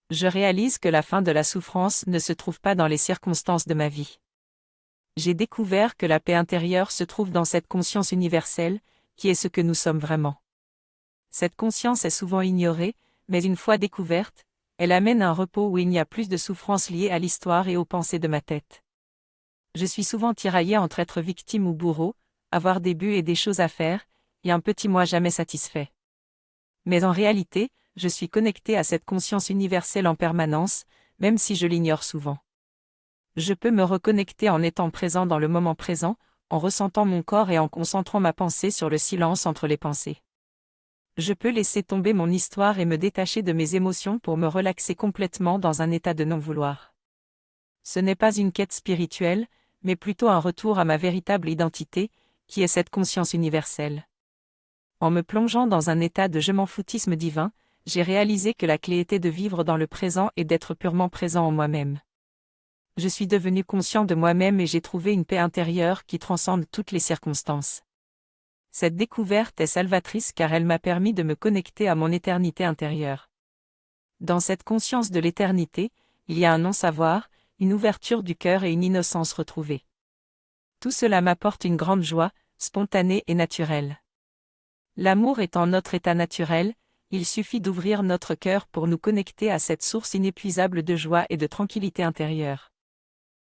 Je réalise que la fin de la souffrance ne se trouve pas dans les circonstances de ma vie. J'ai découvert que la paix intérieure se trouve dans cette conscience universelle, qui est ce que nous sommes vraiment. Cette conscience est souvent ignorée, mais une fois découverte, elle amène un repos où il n'y a plus de souffrance liée à l'histoire et aux pensées de ma tête. Je suis souvent tiraillée entre être victime ou bourreau, avoir des buts et des choses à faire, et un petit moi jamais satisfait. Mais en réalité, je suis connectée à cette conscience universelle en permanence, même si je l'ignore souvent. Je peux me reconnecter en étant présent dans le moment présent, en ressentant mon corps et en concentrant ma pensée sur le silence entre les pensées. Je peux laisser tomber mon histoire et me détacher de mes émotions pour me relaxer complètement dans un état de non-vouloir. Ce n'est pas une quête spirituelle, mais plutôt un retour à ma véritable identité, qui est cette conscience universelle. En me plongeant dans un état de je m'en foutisme divin, j'ai réalisé que la clé était de vivre dans le présent et d'être purement présent en moi-même. Je suis devenu conscient de moi-même et j'ai trouvé une paix intérieure qui transcende toutes les circonstances. Cette découverte est salvatrice car elle m'a permis de me connecter à mon éternité intérieure. Dans cette conscience de l'éternité, il y a un non-savoir, une ouverture du cœur et une innocence retrouvée. Tout cela m'apporte une grande joie, spontanée et naturelle. L'amour étant notre état naturel, il suffit d'ouvrir notre cœur pour nous connecter à cette source inépuisable de joie et de tranquillité intérieure.